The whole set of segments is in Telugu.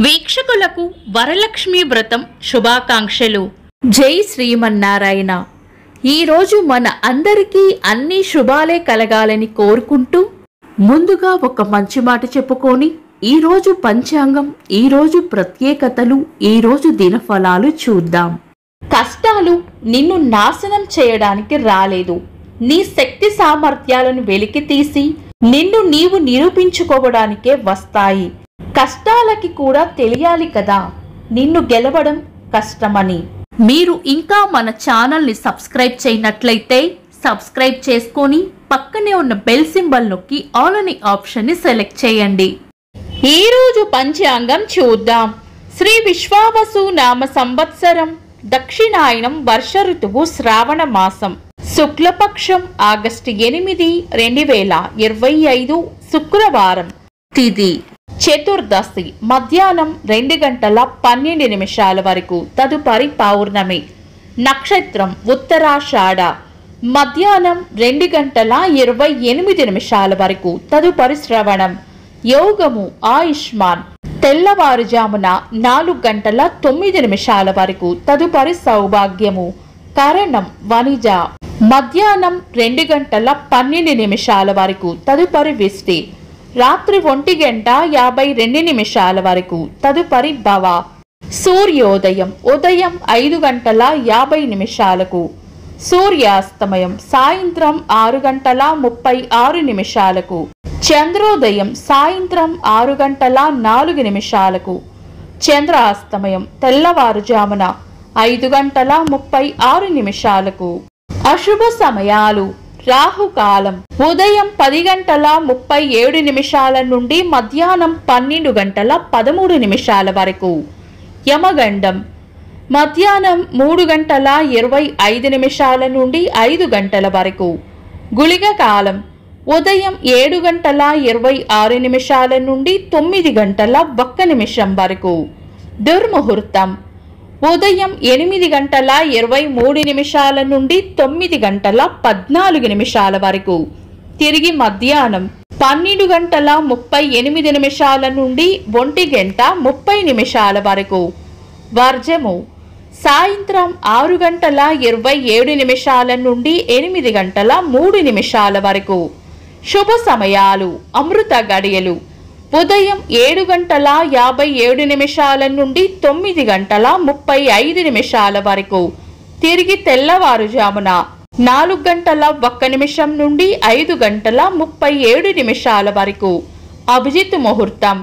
వీక్షకులకు వరలక్ష్మి వ్రతం శుభాకాంక్షలు. జై శ్రీమన్నారాయణ. ఈరోజు మన అందరికీ అన్ని శుభాలే కలగాలని కోరుకుంటూ ముందుగా ఒక మంచి మాట చెప్పుకొని ఈరోజు పంచాంగం, ఈరోజు ప్రత్యేకతలు, ఈరోజు దినఫలాలు చూద్దాం. కష్టాలు నిన్ను నాశనం చేయడానికి రాలేదు. నీ శక్తి సామర్థ్యాలను వెలికి తీసి నిన్ను నీవు నిరూపించుకోవడానికే వస్తాయి. కష్టాలకి కూడా తెలియాలి కదా నిన్ను గెలవడం కష్టమని. మీరు ఇంకా మన ఛానల్ని సబ్స్క్రైబ్ చేయనట్లయితే సబ్స్క్రైబ్ చేసుకొని పక్కనే ఉన్న బెల్ సింబల్ నొక్కి ఆల్ అనే ఆప్షన్ని సెలెక్ట్ చేయండి. ఈరోజు పంచాంగం చూద్దాం. శ్రీ విశ్వావసు నామ సంవత్సరం, దక్షిణాయనం, వర్ష ఋతువు, శ్రావణ మాసం, శుక్లపక్షం, ఆగస్టు 8, 2025, శుక్రవారం. తిథి చతుర్దశి, మధ్యాహ్నం 2:12 వరకు, తదుపరి పౌర్ణమి. నక్షత్రం ఉత్తరాషాఢ, మధ్యాహ్నం 2:28 వరకు, తదుపరి శ్రవణం. యోగము ఆయుష్మాన్, తెల్లవారుజామున 4:09 వరకు, తదుపరి సౌభాగ్యము. కరణం వనిజ, మధ్యాహ్నం 2:12 వరకు, తదుపరి విష్టి. రాత్రి 1:52 వరకు, తదుపరి భవ. సూర్యోదయం ఉదయం 5:50, సూర్యాస్తమయం సాయంత్రం 6:36, చంద్రోదయం సాయంత్రం 6:04, చంద్రాస్తమయం తెల్లవారుజామున 5:36. అశుభ సమయాలు: రాహుకాలం ఉదయం 10:37 నుండి మధ్యాహ్నం 12:13 వరకు. యమగండం మధ్యాహ్నం 3:25 నుండి 5 గంటల వరకు. గుళిక కాలం ఉదయం 7:26 నుండి 9:01 వరకు. దుర్ముహూర్తం ఉదయం 8:23 నుండి 9:14 వరకు. తిరిగి మధ్యాహ్నం 12:38 నుండి 1:30 వరకు. వర్జము సాయంత్రం 6:27 నుండి 8:03 వరకు. శుభ సమయాలు: అమృత గడియలు ఉదయం 7:57 నుండి 9:35 వరకు. తిరిగి తెల్లవారుజామున 4:01 నుండి 5:37 వరకు. అభిజిత్ ముహూర్తం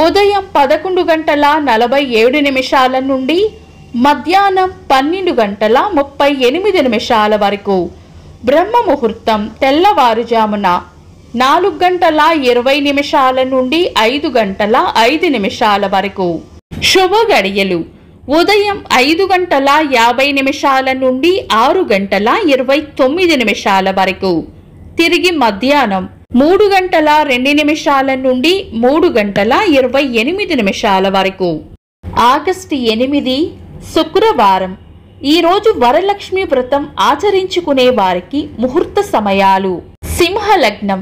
ఉదయం 11:47 నుండి మధ్యాహ్నం 12:38 వరకు. బ్రహ్మ ముహూర్తం తెల్లవారుజామున 4:20 నుండి 5:05 వరకు. శుభ గడియలు ఉదయం 5:50 నుండి 6:29 వరకు. తిరిగి మధ్యాహ్నం 3:02 నుండి 3:28 వరకు. ఆగస్టు 8, శుక్రవారం. ఈరోజు వరలక్ష్మి వ్రతం ఆచరించుకునే వారికి ముహూర్త సమయాలు: సింహ లగ్నం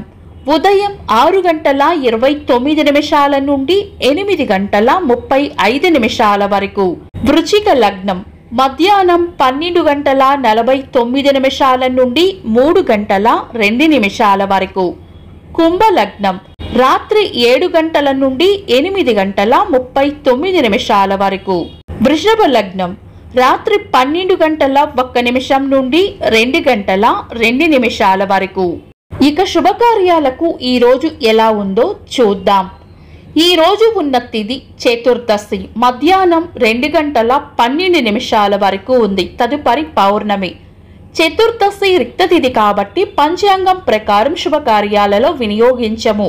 ఉదయం 6:29 నుండి 8:35 వరకు. వృశ్చిక లగ్నం మధ్యాహ్నం 12:49 నుండి 3:02 వరకు. కుంభ లగ్నం రాత్రి 7 గంటల నుండి 8:39 వరకు. వృషభ లగ్నం రాత్రి 12:01 నుండి 2:02 వరకు. ఇక శుభకార్యాలకు ఈరోజు ఎలా ఉందో చూద్దాం. ఈరోజు ఉన్న తిథి చతుర్దశి, మధ్యాహ్నం 2:12 వరకు ఉంది, తదుపరి పౌర్ణమి. చతుర్దశి రిక్త తిథి కాబట్టి పంచాంగం ప్రకారం శుభకార్యాలలో వినియోగించము.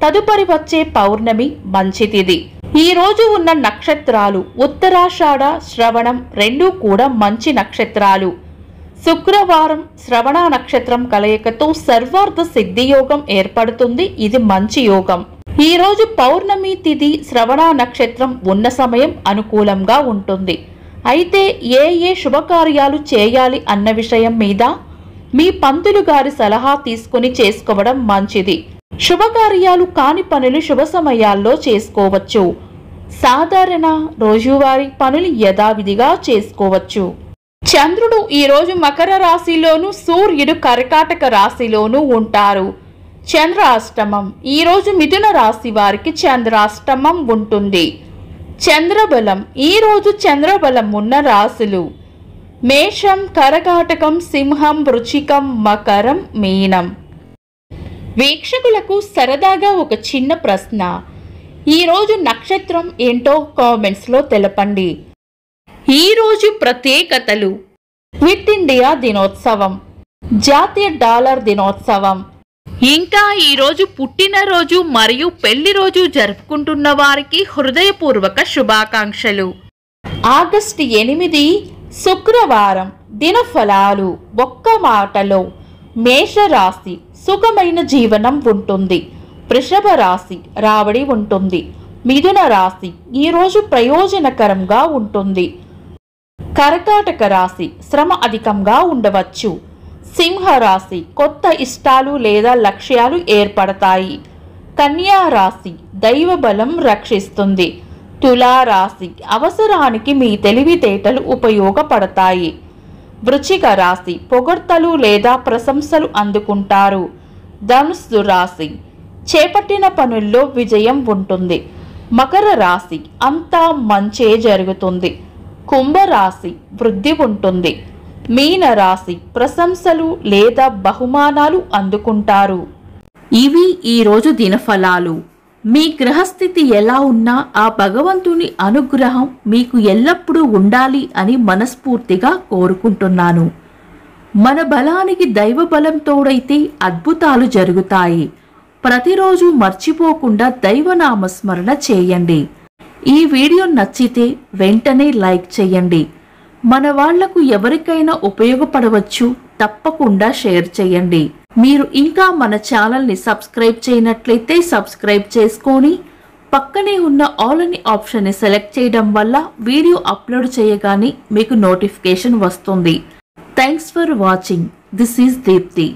తదుపరి వచ్చే పౌర్ణమి మంచి తిథి. ఈరోజు ఉన్న నక్షత్రాలు ఉత్తరాషాఢ, శ్రవణం రెండూ కూడా మంచి నక్షత్రాలు. శుక్రవారం శ్రవణ నక్షత్రం కలయికతో సర్వార్థ సిద్ధి యోగం ఏర్పడుతుంది. ఇది మంచి యోగం. ఈ రోజు పౌర్ణమి తిథి, శ్రవణ నక్షత్రం ఉన్న సమయం అనుకూలంగా ఉంటుంది. అయితే ఏ శుభకార్యాలు చేయాలి అన్న విషయం మీద మీ పంతులు గారి సలహా తీసుకుని చేసుకోవడం మంచిది. శుభకార్యాలు కాని పనులు శుభ సమయాల్లో చేసుకోవచ్చు. సాధారణ రోజువారీ పనులు యథావిధిగా చేసుకోవచ్చు. చంద్రుడు ఈరోజు మకర రాశిలోను, సూర్యుడు కర్కాటక రాశిలోనూ ఉంటారు. చంద్రాష్టమం ఈరోజు మిథున రాశి వారికి చంద్రాష్టమం ఉంటుంది. చంద్రబలం ఈరోజు చంద్రబలం ఉన్న రాశులు మేషం, కర్కాటకం, సింహం, వృశ్చికం, మకరం, మీనం. వీక్షకులకు సరదాగా ఒక చిన్న ప్రశ్న. ఈరోజు నక్షత్రం ఏంటో కామెంట్స్లో తెలపండి. ఈరోజు ప్రత్యేకతలు: క్విట్ ఇండియా దినోత్సవం, జాతీయ డాలర్ దినోత్సవం, ఇంకా ఈరోజు పుట్టినరోజు మరియు పెళ్లి రోజు జరుపుకుంటున్న వారికి హృదయపూర్వక శుభాకాంక్షలు. ఆగస్టు 8 శుక్రవారం. దినఫలాలు: ఒక్క మాటలో మేషరాశి సుఖమైన జీవనం ఉంటుంది. వృషభ రాశి రాబడి ఉంటుంది. మిథున రాశి ఈరోజు ప్రయోజనకరంగా ఉంటుంది. కర్కాటక రాశి శ్రమ అధికంగా ఉండవచ్చు. సింహరాశి కొత్త ఇష్టాలు లేదా లక్ష్యాలు ఏర్పడతాయి. కన్యా రాశి దైవ బలం రక్షిస్తుంది. తులారాశి అవసరానికి మీ తెలివితేటలు ఉపయోగపడతాయి. వృశ్చిక రాశి పొగడ్తలు లేదా ప్రశంసలు అందుకుంటారు. ధనుస్సు రాశి చేపట్టిన పనుల్లో విజయం ఉంటుంది. మకర రాశి అంతా మంచే జరుగుతుంది. కుంభరాశి వృద్ధి ఉంటుంది. మీన రాశి ప్రశంసలు లేదా బహుమానాలు అందుకుంటారు. ఇవి ఈరోజు దినఫలాలు. మీ గ్రహస్థితి ఎలా ఉన్నా ఆ భగవంతుని అనుగ్రహం మీకు ఎల్లప్పుడూ ఉండాలి అని మనస్ఫూర్తిగా కోరుకుంటున్నాను. మన బలానికి దైవ బలం తోడైతే అద్భుతాలు జరుగుతాయి. ప్రతిరోజు మర్చిపోకుండా దైవనామస్మరణ చేయండి. ఈ వీడియో నచ్చితే వెంటనే లైక్ చేయండి. మన వాళ్లకు ఎవరికైనా ఉపయోగపడవచ్చు. తప్పకుండా షేర్ చేయండి. మీరు ఇంకా మన ఛానల్ని సబ్స్క్రైబ్ చేయనట్లయితే సబ్స్క్రైబ్ చేసుకొని పక్కనే ఉన్న ఆల్ అని ఆప్షన్ని సెలెక్ట్ చేయడం వల్ల వీడియో అప్లోడ్ చేయగానే మీకు నోటిఫికేషన్ వస్తుంది. Thanks for watching. This is Deepti.